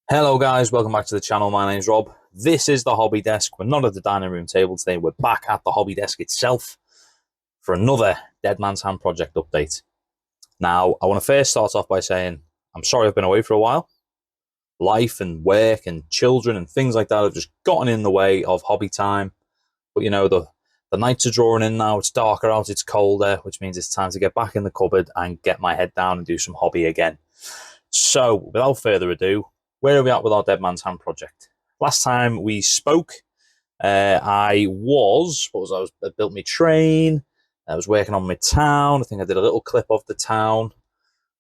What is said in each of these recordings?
Hello guys, welcome back to the channel. My name's Rob. This is the hobby desk. We're not at the dining room table today. We're back at the hobby desk itself for another Dead Man's Hand project update. Now, I want to first start off by saying I'm sorry I've been away for a while. Life and work and children and things like that have just gotten in the way of hobby time. But you know, the nights are drawing in now. It's darker out, it's colder, which means it's time to get back in the cupboard and get my head down and do some hobby again. So, without further ado, where are we at with our Dead Man's Hand project? Last time we spoke, I built my train, I was working on my town. I think I did a little clip of the town.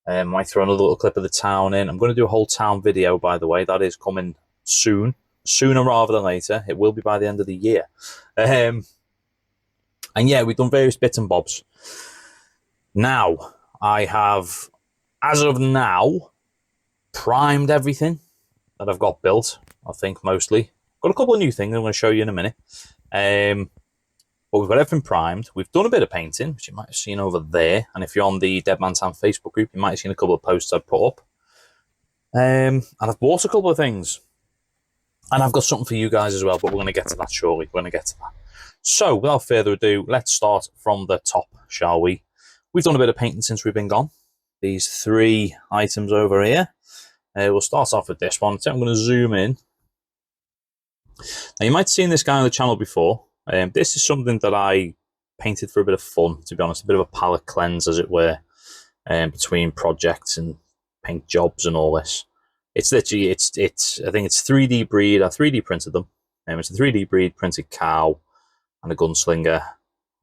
I might throw another little clip of the town in. I'm going to do a whole town video, by the way. That is coming soon, sooner rather than later. It will be by the end of the year. And yeah, we've done various bits and bobs. Now, I have, as of now, primed everything that I've got built, I think, mostly. Got a couple of new things I'm going to show you in a minute. But we've got everything primed. We've done a bit of painting, which you might have seen over there. And if you're on the Dead Man's Hand Facebook group, you might have seen a couple of posts I've put up. And I've bought a couple of things. And I've got something for you guys as well, but we're going to get to that shortly. We're going to get to that. So, without further ado, let's start from the top, shall we? We've done a bit of painting since we've been gone. These three items over here. We'll start off with this one. So I'm going to zoom in. Now, you might have seen this guy on the channel before. This is something that I painted for a bit of fun, to be honest. A bit of a palette cleanse, as it were, between projects and paint jobs and all this. It's literally, I think it's 3D breed. I 3D printed them. It's a 3D breed printed cow and a gunslinger.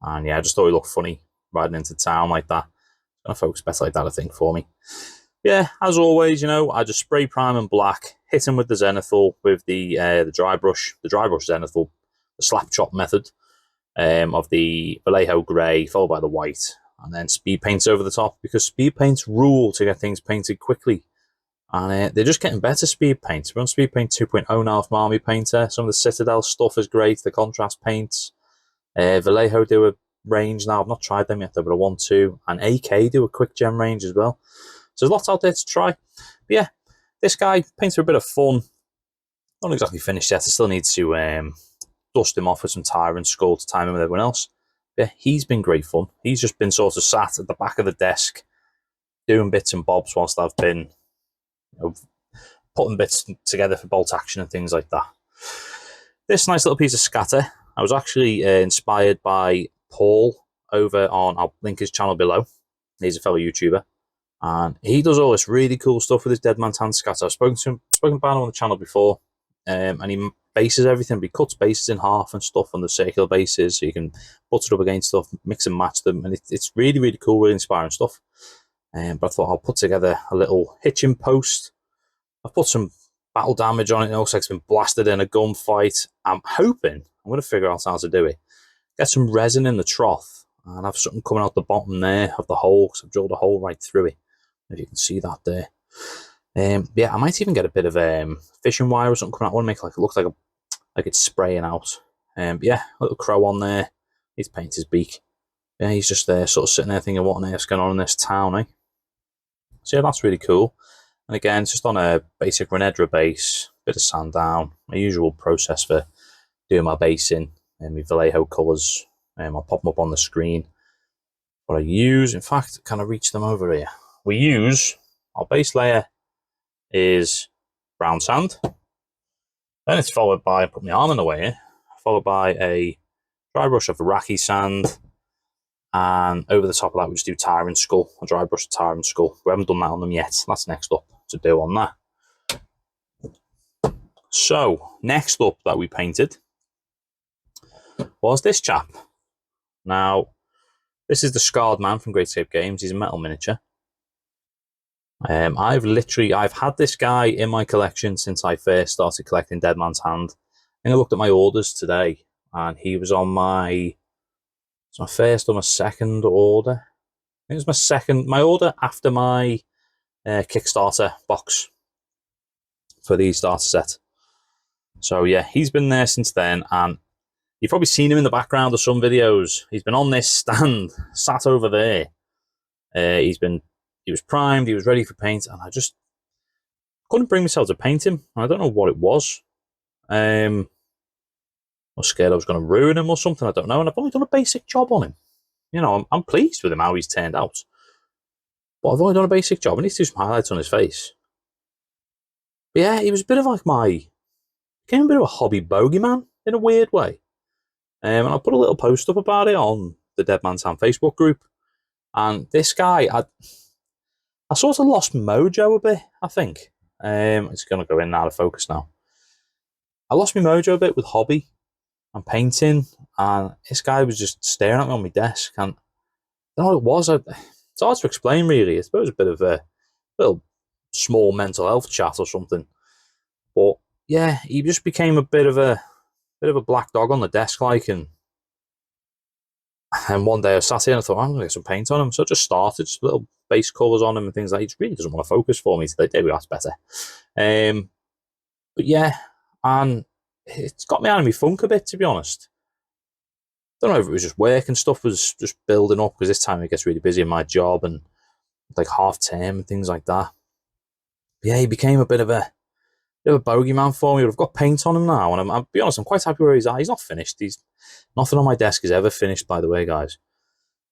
And yeah, I just thought it looked funny riding into town like that. It's going to focus better like that, I think, for me. Yeah, as always, you know, I just spray prime and black, hit him with the zenithal with the dry brush zenithal, the slap chop method of the Vallejo grey, followed by the white, and then speed paints over the top, because speed paints rule to get things painted quickly. And they're just getting better speed paints. We're on speed paint 2.0 now from Army Painter. Some of the Citadel stuff is great, the contrast paints. Vallejo do a range now. I've not tried them yet, though, but I want to. And AK do a quick gem range as well. So there's lots out there to try. But yeah, this guy paints for a bit of fun. Not exactly finished yet. I still need to dust him off with some Tyrant Skull to time him with everyone else. But yeah, he's been great fun. He's just been sort of sat at the back of the desk doing bits and bobs whilst I've been, you know, putting bits together for bolt action and things like that. This nice little piece of scatter, I was actually inspired by Paul over on, I'll link his channel below. He's a fellow YouTuber. And he does all this really cool stuff with his Dead Man's Hand scatter. I've spoken about him on the channel before, and he bases everything. He cuts bases in half and stuff on the circular bases, so you can put it up against stuff, mix and match them, and it's really, really cool, really inspiring stuff. But I thought I'll put together a little hitching post. I've put some battle damage on it. It looks like it's been blasted in a gunfight. I'm going to figure out how to do it. Get some resin in the trough, and have something coming out the bottom there of the hole, because I've drilled a hole right through it. If you can see that there. Yeah, I might even get a bit of fishing wire or something coming out. I want to make it look like it's spraying out. Yeah, little crow on there. He's painted his beak. Yeah, he's just there, sort of sitting there thinking, what on earth's going on in this town, eh? So yeah, that's really cool. And again, it's just on a basic Renedra base, bit of sand down. My usual process for doing my basing and my Vallejo colours. I'll pop them up on the screen. What I use, in fact, can I reach them over here? We use, our base layer is brown sand. Then it's followed by, put my arm in the way here, followed by a dry brush of Iraqi sand. And over the top of that, we just do Tyrant Skull, a dry brush of Tyrant Skull. We haven't done that on them yet. That's next up to do on that. So, next up that we painted was this chap. Now, this is the Scarred Man from Great Escape Games. He's a metal miniature. I've had this guy in my collection since I first started collecting Dead Man's Hand. And I looked at my orders today, and he was on my first or my second order. I think it was my order after my Kickstarter box for the starter set. So yeah, he's been there since then, and you've probably seen him in the background of some videos. He's been on this stand, sat over there. He was primed, he was ready for paint, and couldn't bring myself to paint him. I don't know what it was. I was scared I was going to ruin him or something. I don't know. And I've only done a basic job on him. You know, I'm pleased with him, how he's turned out. But I've only done a basic job. I need to do some highlights on his face. But yeah, he was a bit of like became a bit of a hobby bogeyman in a weird way. And I put a little post up about it on the Dead Man's Hand Facebook group. And this guy, I sort of lost mojo a bit, I think. It's going to go in and out of focus now. I lost my mojo a bit with hobby and painting, and this guy was just staring at me on my desk, and I don't know what it was. It's hard to explain, really. I suppose a bit of a little small mental health chat or something. But yeah, he just became a bit of a black dog on the desk, like, and one day I sat here and I thought, I'm going to get some paint on him. So I just started, just little base colours on him and things like that. He just really doesn't want to focus for me today. There we go, that's better. But yeah, and it's got me out of my funk a bit, to be honest. I don't know if it was just work and stuff was just building up, because this time it gets really busy in my job and like half term and things like that. But yeah, he became a bit of a bogeyman for me. I've got paint on him now, and I'll be honest, I'm quite happy where he's at. He's not finished. Nothing on my desk is ever finished, by the way, guys.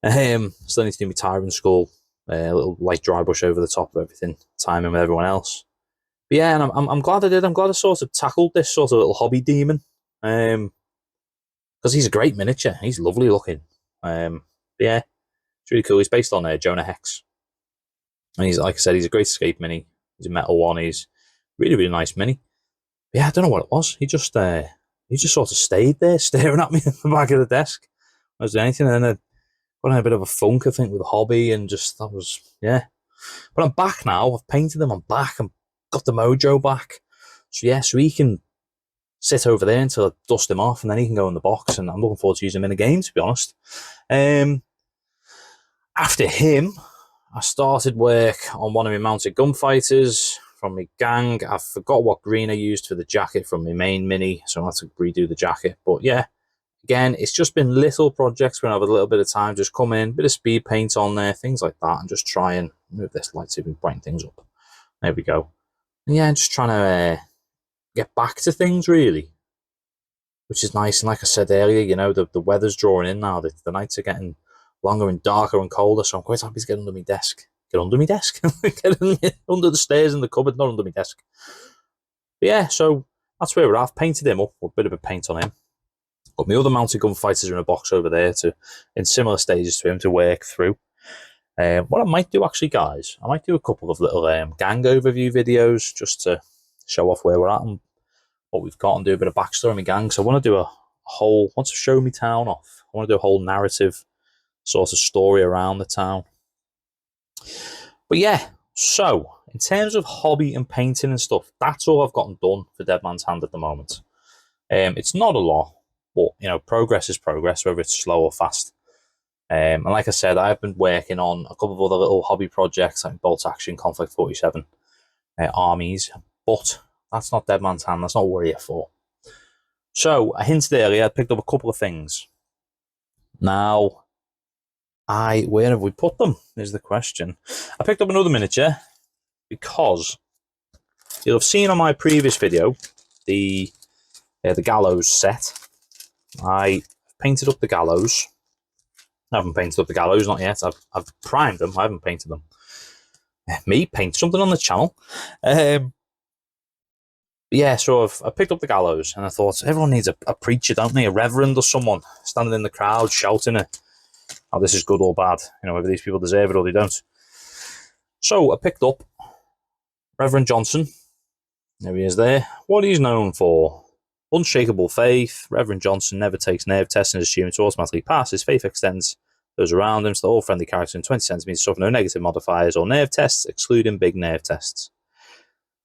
Still need to do my tire and skull, a little light dry brush over the top of everything, timing with everyone else. But yeah, and I'm glad I did. I'm glad I sort of tackled this sort of little hobby demon, because he's a great miniature. He's lovely looking. But yeah, it's really cool. He's based on Jonah Hex, and he's, like I said, he's a Great Escape mini. He's a metal one. He's really, really nice mini. But yeah, I don't know what it was. He just sort of stayed there, staring at me at the back of the desk. I was doing anything, and then I got in a bit of a funk, I think, with the hobby, and just, that was, yeah. But I'm back now. I've painted them. I'm back. I'm got the mojo back. So yeah, so he can sit over there until I dust him off, and then he can go in the box, and I'm looking forward to using him in a game, to be honest. After him, I started work on one of my mounted gunfighters from my gang. I forgot what green I used for the jacket from my main mini, so I had to redo the jacket. But yeah, again, it's just been little projects when I have a little bit of time, just come in, bit of speed paint on there, things like that, and just try and move this light so we can brighten things up. There we go. And yeah, just trying to get back to things, really, which is nice. And like I said earlier, you know, the weather's drawing in now. The nights are getting longer and darker and colder, so I'm quite happy to get under my desk. Get under my desk? Get under the stairs in the cupboard, not under my desk. But yeah, so that's where we're at. I've painted him up with a bit of a paint on him. Got my other mounted gunfighters in a box over there in similar stages to him to work through. What I might do, actually, guys, I might do a couple of little gang overview videos just to show off where we're at and what we've got, and do a bit of backstory on my gang. So I want to do once I've shown my town off, I want to do a whole narrative sort of story around the town. But yeah, so in terms of hobby and painting and stuff, that's all I've gotten done for Dead Man's Hand at the moment. It's not a lot, but you know, progress is progress, whether it's slow or fast. And like I said, I've been working on a couple of other little hobby projects like Bolt Action, Conflict 47, armies, but that's not Dead Man's Hand. That's not what we're here for. So I hinted earlier, I picked up a couple of things. Now, where have we put them, is the question. I picked up another miniature because you'll have seen on my previous video the Gallows set. I painted up the Gallows. I haven't painted up the Gallows, not yet. I've primed them. I haven't painted them. Me paint something on the channel. Yeah, so I picked up the Gallows, and I thought everyone needs a preacher, don't they? A reverend or someone standing in the crowd shouting it. Oh, this is good or bad. You know, whether these people deserve it or they don't. So I picked up Reverend Johnson. There he is there. What he's known for: unshakable faith. Reverend Johnson never takes nerve tests and is assumed to automatically pass. His faith extends those around him, so all friendly characters in 20 centimeters suffer no negative modifiers or nerve tests, excluding big nerve tests.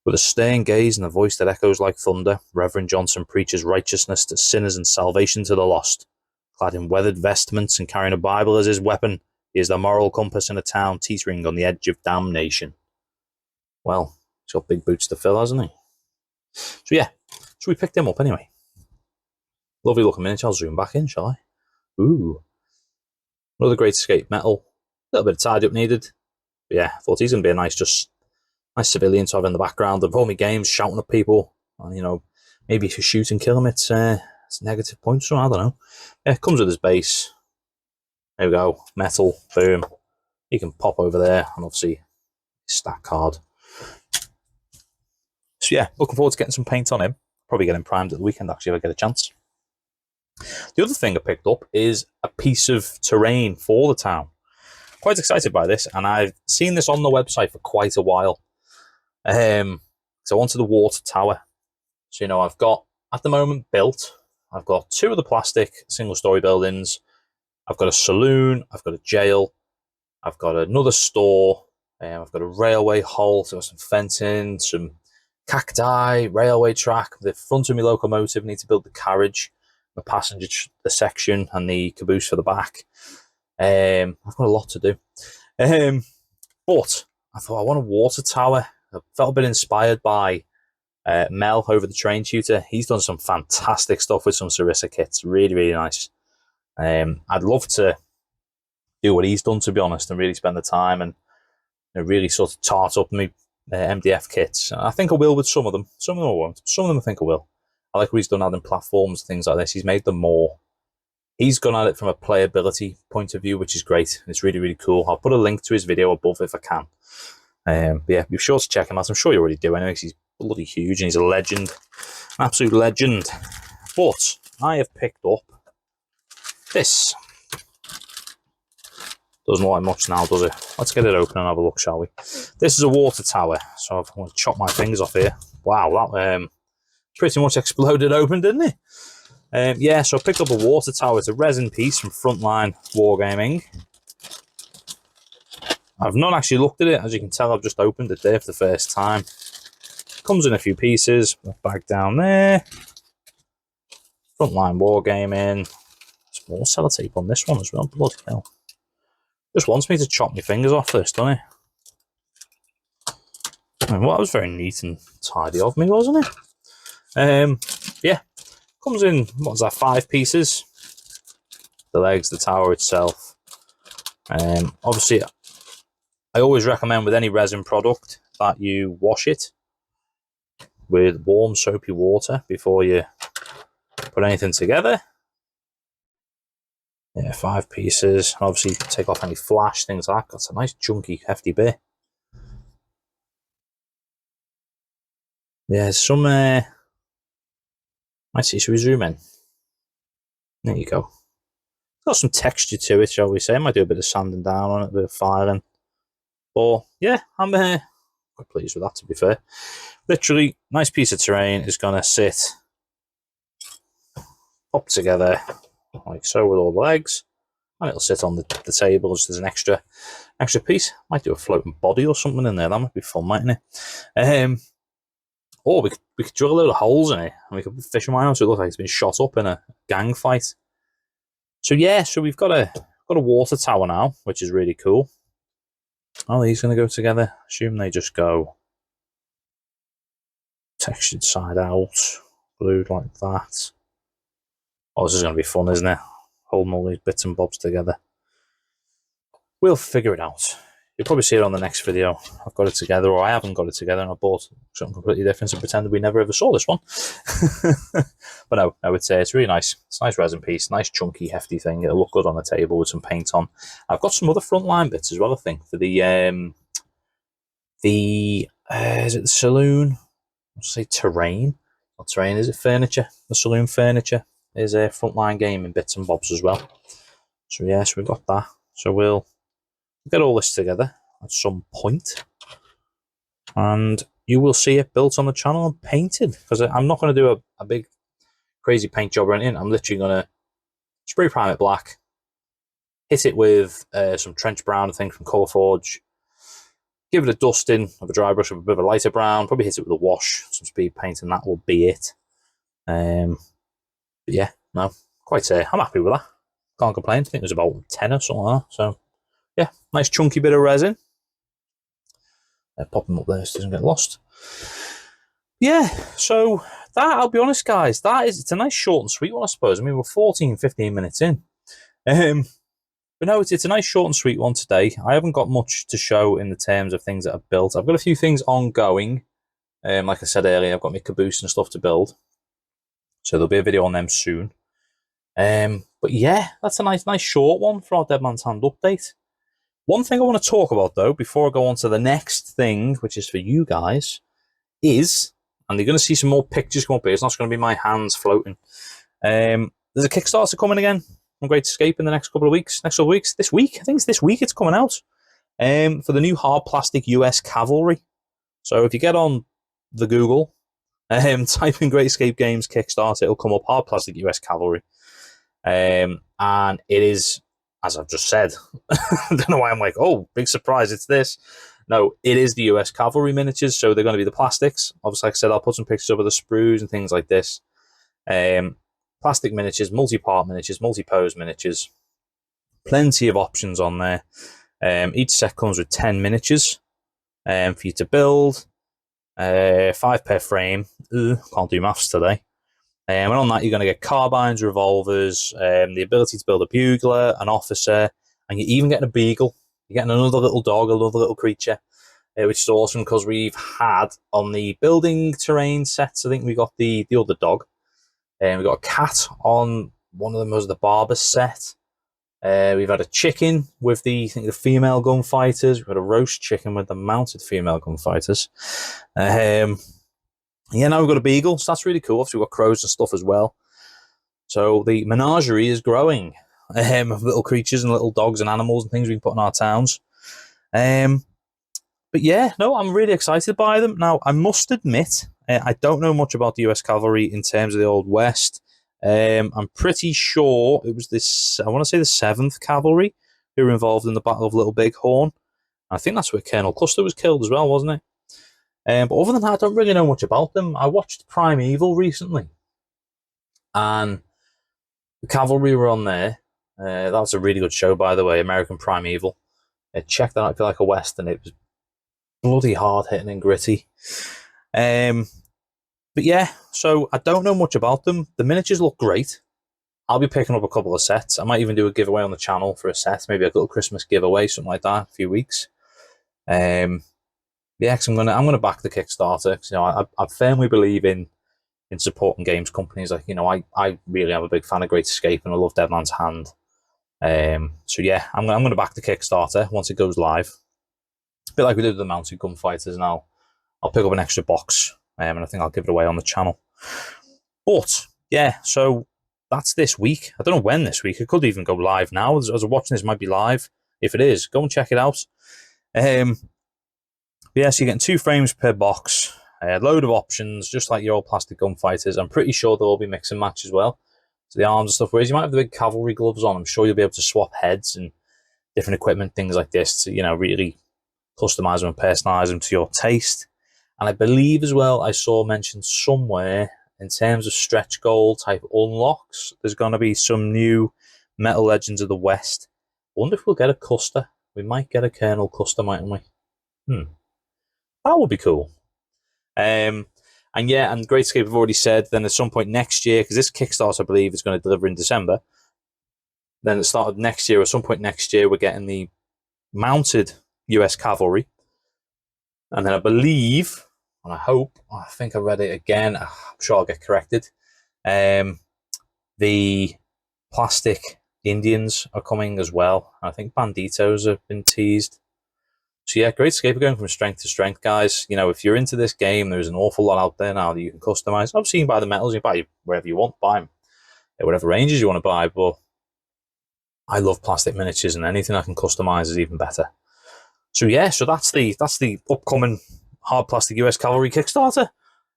With a stern gaze and a voice that echoes like thunder, Reverend Johnson preaches righteousness to sinners and salvation to the lost. Clad in weathered vestments and carrying a Bible as his weapon, he is the moral compass in a town teetering on the edge of damnation. Well, he's got big boots to fill, hasn't he? So yeah, so we picked him up anyway. Lovely looking miniature. I'll zoom back in, shall I? Ooh. Another Great Escape metal. A little bit of tidy up needed. But yeah, I thought he's going to be a nice nice civilian to have in the background of all my games, shouting at people. And, you know, maybe if you shoot and kill them, it's negative points, or I don't know. Yeah, it comes with his base. There we go, metal, boom. You can pop over there, and obviously stack card. So yeah, looking forward to getting some paint on him. Probably getting primed at the weekend, actually, if I get a chance. The other thing I picked up is a piece of terrain for the town. Quite excited by this, and I've seen this on the website for quite a while. So onto the water tower. So, you know, I've got, at the moment, built, I've got 2 of the plastic single-story buildings. I've got a saloon, I've got a jail, I've got another store, I've got a railway halt, I've got some fencing, some cacti, railway track. The front of my locomotive, I need to build the carriage, the passenger the section, and the caboose for the back. I've got a lot to do. But I thought I want a water tower. I felt a bit inspired by Mel over the Train Tutor. He's done some fantastic stuff with some Sarissa kits. Really, really nice. I'd love to do what he's done, to be honest, and really spend the time and, you know, really sort of tart up my MDF kits. I think I will with some of them. Some of them I won't. Some of them I think I will. I like what he's done adding platforms, things like this. He's made them more. He's gone at it from a playability point of view, which is great. It's really, really cool. I'll put a link to his video above if I can. But yeah, be sure to check him out. I'm sure you already do anyway, because he's bloody huge and he's a legend. An absolute legend. But I have picked up this. Doesn't look like much now, does it? Let's get it open and have a look, shall we? This is a water tower, so I'm going to chop my fingers off here. Wow, that pretty much exploded open, didn't it? Yeah, so I picked up a water tower. It's a resin piece from Frontline Wargaming. I've not actually looked at it. As you can tell, I've just opened it there for the first time. Comes in a few pieces. Back down there. Frontline Wargaming. Small sellotape on this one as well. Bloody hell. Just wants me to chop my fingers off this, doesn't it? I mean, well, that was very neat and tidy of me, wasn't it? Yeah. Comes in, what's that, 5 pieces? The legs, the tower itself. Obviously, I always recommend with any resin product that you wash it with warm soapy water before you put anything together. Yeah, 5 pieces. And obviously, take off any flash, things like that. That's a nice, chunky, hefty bit. Yeah, some... Might see, should we zoom in? There you go. Got some texture to it, shall we say. I might do a bit of sanding down on it, a bit of filing. But, yeah, I'm quite pleased with that, to be fair. Literally, nice piece of terrain is going to sit up together, like so, with all the legs. And it'll sit on the table just as an extra piece. Might do a floating body or something in there. That might be fun, mightn't it? Or we could drill a load of holes in it, and we could put fishing wire on so it looks like it's been shot up in a gang fight. So yeah, so we've got a water tower now, which is really cool. Oh, these going to go together. Assume they just go textured side out, glued like that. Oh, this is going to be fun, isn't it? Holding all these bits and bobs together. We'll figure it out. You'll probably see it on the next video. I've got it together, or I haven't got it together, and I bought something completely different and pretended we never ever saw this one. But no, I would say it's really nice. It's a nice resin piece, nice chunky, hefty thing. It'll look good on the table with some paint on. I've got some other frontline bits as well, I think, for the is it the saloon? I'll say terrain. Not terrain, is it furniture? The saloon furniture is a frontline gaming bits and bobs as well. So yes, we've got that. So we'll get all this together at some point, and you will see it built on the channel and painted, because I'm not going to do a big crazy paint job or anything. I'm literally going to spray prime it black, hit it with some trench brown, I think, from Colourforge, give it a dusting of a dry brush of a bit of a lighter brown, probably hit it with a wash, some speed paint, and that will be it. But yeah, no, quite I'm happy with that. Can't complain. I think it was about 10 or something like that. So yeah, nice chunky bit of resin. Pop them up there so it doesn't get lost. Yeah, so that, I'll be honest, guys, it's a nice short and sweet one, I suppose. I mean, we're 14, 15 minutes in. But no, it's a nice short and sweet one today. I haven't got much to show in the terms of things that I've built. I've got a few things ongoing. Like I said earlier, I've got my caboose and stuff to build. So there'll be a video on them soon. But yeah, that's a nice short one for our Dead Man's Hand update. One thing I want to talk about, though, before I go on to the next thing, which is for you guys, is, and you're going to see some more pictures come up here. It's not going to be my hands floating. There's a Kickstarter coming again on Great Escape in the next couple of weeks. This week? I think it's this week it's coming out. For the new hard plastic US Cavalry. So if you get on the Google, type in Great Escape Games Kickstarter, it'll come up, hard plastic US Cavalry. And it is, as I've just said, I don't know why I'm like, oh, big surprise, it's this. No, it is the US Cavalry miniatures, so they're going to be the plastics. Obviously, like I said, I'll put some pictures of the sprues and things like this. Plastic miniatures, multi-part miniatures, multi-pose miniatures. Plenty of options on there. Each set comes with 10 miniatures for you to build. 5 per frame. Can't do maths today. And on that, you're going to get carbines, revolvers, the ability to build a bugler, an officer, and you're even getting a beagle. You're getting another little dog, another little creature, which is awesome because we've had on the building terrain sets, I think we got the other dog. We got a cat on one of them was the barber set. We've had a chicken with the female gunfighters. We've had a roast chicken with the mounted female gunfighters. Yeah, now we've got a beagle, so that's really cool. Obviously, we've got crows and stuff as well. So the menagerie is growing of little creatures and little dogs and animals and things we can put in our towns. But yeah, no, I'm really excited by them. Now, I must admit, I don't know much about the US Cavalry in terms of the Old West. I'm pretty sure it was this, I want to say the 7th Cavalry who were involved in the Battle of Little Bighorn. I think that's where Colonel Custer was killed as well, wasn't it? But other than that, I don't really know much about them. I watched Primeval recently, and the Cavalry were on there. That was a really good show, by the way, American Primeval. Check that out if you like a Western. It was bloody hard-hitting and gritty. But yeah, so I don't know much about them. The miniatures look great. I'll be picking up a couple of sets. I might even do a giveaway on the channel for a set, maybe a little Christmas giveaway, something like that, in a few weeks. Yeah, because I'm gonna back the Kickstarter. Cause, I firmly believe in supporting games companies. Like, I really am a big fan of Great Escape, and I love Dead Man's Hand. So yeah, I'm gonna back the Kickstarter once it goes live. A bit like we did with the mounted gunfighters, and I'll pick up an extra box, and I think I'll give it away on the channel. But yeah, so that's this week. I don't know when this week. It could even go live now. As I'm watching this, it might be live. If it is, go and check it out. Yeah, so you're getting 2 frames per box, a load of options, just like your old plastic gunfighters. I'm pretty sure there will be mix and match as well. So the arms and stuff, whereas you might have the big cavalry gloves on, I'm sure you'll be able to swap heads and different equipment, things like this, to, really customize them and personalize them to your taste. And I believe as well, I saw mentioned somewhere, in terms of stretch goal type unlocks, there's going to be some new Metal Legends of the West. I wonder if we'll get a Custer. We might get a Colonel Custer, mightn't we? That would be cool. And Great Escape have already said then at some point next year, because this Kickstarter I believe is going to deliver in December, then at the start of next year, or some point next year, we're getting the mounted US Cavalry. And then I believe, and I think I read it again, I'm sure I'll get corrected, the plastic Indians are coming as well. I think Banditos have been teased. So yeah, Great Escape are going from strength to strength, guys. If you're into this game, there's an awful lot out there now that you can customize. Obviously, you can buy the metals, you can buy wherever you want, buy them at whatever ranges you want to buy. But I love plastic miniatures, and anything I can customize is even better. So yeah, so that's the upcoming hard plastic US Cavalry Kickstarter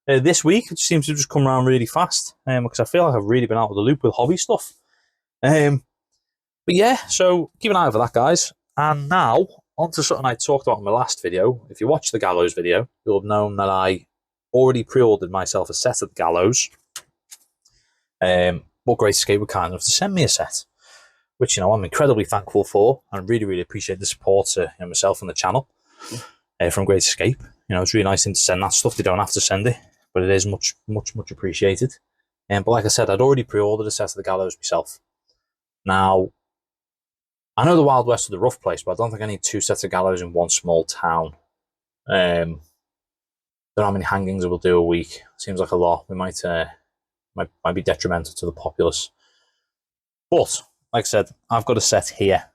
this week. It seems to just come around really fast, because I feel like I've really been out of the loop with hobby stuff. But yeah, so keep an eye out for that, guys. And now, on to something I talked about in my last video. If you watched the Gallows video, you'll have known that I already pre-ordered myself a set of the Gallows. But Great Escape were kind enough to send me a set, which I'm incredibly thankful for, and really, really appreciate the support to myself and the channel from Great Escape. It's really nice to send that stuff. They don't have to send it, but it is much, much, much appreciated. But like I said, I'd already pre-ordered a set of the Gallows myself. Now, I know the Wild West is the rough place, but I don't think I need 2 sets of gallows in one small town. Don't know how many hangings it will do a week. Seems like a lot. We might be detrimental to the populace. But like I said, I've got a set here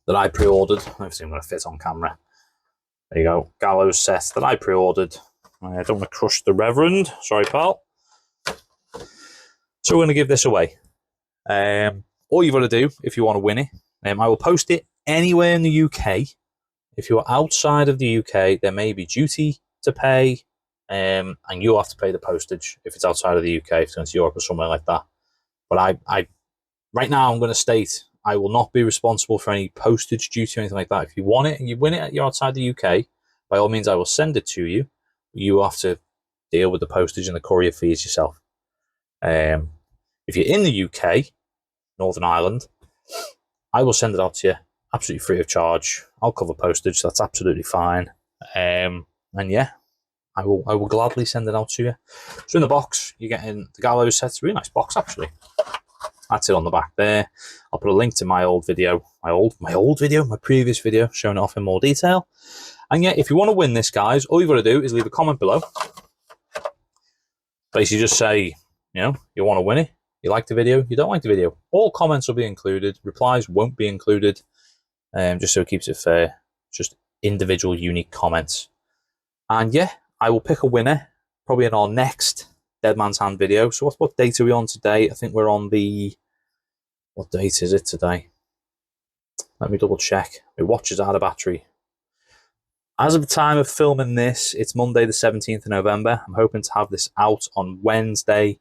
that I pre-ordered. Obviously, I'm going to fit on camera. There you go, Gallows set that I pre-ordered. I don't want to crush the Reverend. Sorry, pal. So we're going to give this away. All you've got to do if you want to win it, I will post it anywhere in the UK. If you're outside of the UK, there may be duty to pay, and you'll have to pay the postage if it's outside of the UK, if it's going to Europe or somewhere like that. But I right now, I'm going to state I will not be responsible for any postage duty or anything like that. If you want it and you win it, you're outside the UK, by all means, I will send it to you. You have to deal with the postage and the courier fees yourself. If you're in the UK, Northern Ireland, I will send it out to you absolutely free of charge. I'll cover postage, so that's absolutely fine. And yeah, I will gladly send it out to you. So in the box, you're getting the Gallows set. It's a really nice box, actually. That's it on the back there. I'll put a link to my old video, my previous video, showing it off in more detail. And yeah, if you want to win this, guys, all you've got to do is leave a comment below. Basically just say, you want to win it. You like the video, you don't like the video. All comments will be included. Replies won't be included. Just so it keeps it fair. Just individual, unique comments. And yeah, I will pick a winner, probably in our next Dead Man's Hand video. So what date are we on today? I think we're on the... What date is it today? Let me double check. My watch is out of battery. As of the time of filming this, it's Monday the 17th of November. I'm hoping to have this out on Wednesday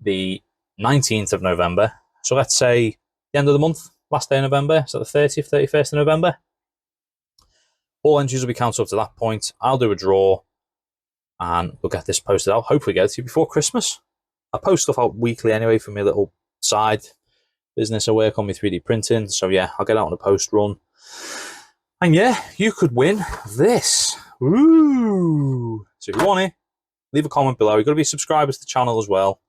the 19th of November. So let's say the end of the month, last day of November. So the 30th, 31st of November. All entries will be counted up to that point. I'll do a draw and we'll get this posted out. Hopefully get it to you before Christmas. I post stuff out weekly anyway for my little side business I work on, my 3D printing. So yeah, I'll get out on a post run. And yeah, you could win this. Ooh. So if you want it, leave a comment below. You've got to be subscribers to the channel as well.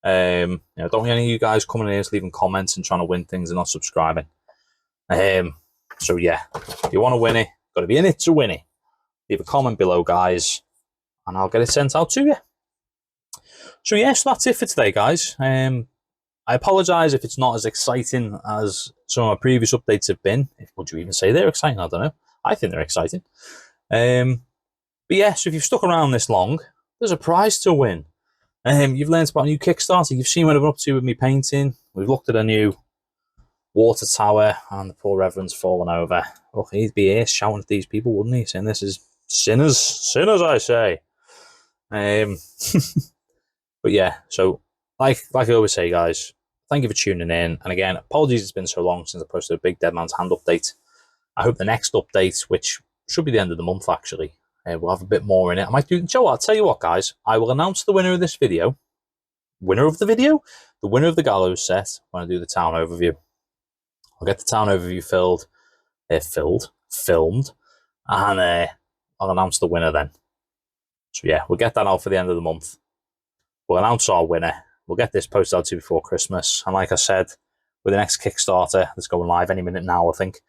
Don't want any of you guys coming in here leaving comments and trying to win things and not subscribing. So yeah, if you want to win it, got to be in it to win it. Leave a comment below, guys, and I'll get it sent out to you. So yeah, so that's it for today, guys. I apologise if it's not as exciting as some of my previous updates have been. Would you even say they're exciting? I don't know. I think they're exciting. But yeah, so if you've stuck around this long, there's a prize to win. You've learned about a new Kickstarter. You've seen what I've been up to with me painting. We've looked at a new water tower, and the poor Reverend's fallen over. Oh, he'd be here shouting at these people, wouldn't he? Saying this is sinners, I say. But yeah, so like I always say, guys, thank you for tuning in. And again, apologies it's been so long since I posted a big Dead Man's Hand update. I hope the next update, which should be the end of the month actually, we'll have a bit more in it. I might do. You know what? I'll tell you what, guys. I will announce the winner of this video. Winner of the video? The winner of the Gallows set when I do the town overview. I'll get the town overview filmed, and I'll announce the winner then. So yeah, we'll get that out for the end of the month. We'll announce our winner. We'll get this posted out to you before Christmas. And like I said, with the next Kickstarter that's going live any minute now, I think,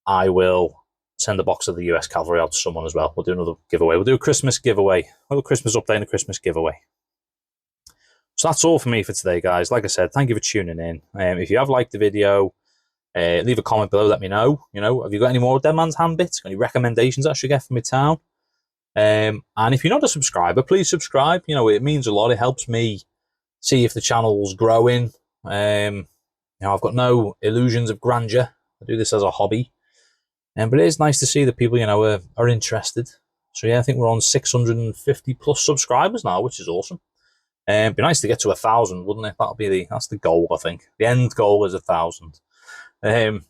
I will send a box of the US Cavalry out to someone as well. We'll do another giveaway. We'll do a Christmas giveaway. We'll do a Christmas update and a Christmas giveaway. So that's all for me for today, guys. Like I said, thank you for tuning in. If you have liked the video, leave a comment below. Let me know. Have you got any more Dead Man's Hand bits? Any recommendations I should get from my town? And if you're not a subscriber, please subscribe. It means a lot. It helps me see if the channel's growing. I've got no illusions of grandeur. I do this as a hobby. But it is nice to see that people, are interested. So yeah, I think we're on 650 plus subscribers now, which is awesome. It'd be nice to get to 1,000, wouldn't it? That's the goal, I think. The end goal is 1,000. But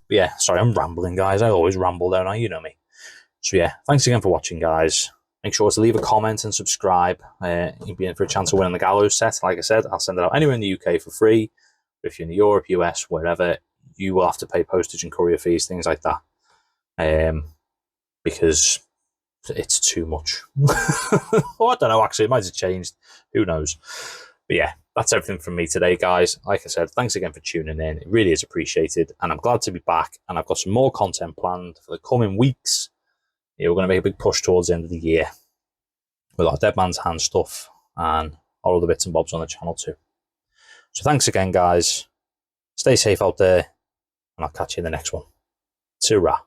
yeah, sorry, I'm rambling, guys. I always ramble, don't I? You know me. So yeah, thanks again for watching, guys. Make sure to leave a comment and subscribe. You'll be in for a chance of winning the Gallows set. Like I said, I'll send it out anywhere in the UK for free. But if you're in Europe, US, wherever, you will have to pay postage and courier fees, things like that. Because it's too much. Oh, I don't know, actually, it might have changed. Who knows? But yeah, that's everything from me today, guys. Like I said, thanks again for tuning in. It really is appreciated, and I'm glad to be back. And I've got some more content planned for the coming weeks. Yeah, we're going to make a big push towards the end of the year with our Dead Man's Hand stuff and all other bits and bobs on the channel too. So thanks again, guys. Stay safe out there, and I'll catch you in the next one. Ta-ra.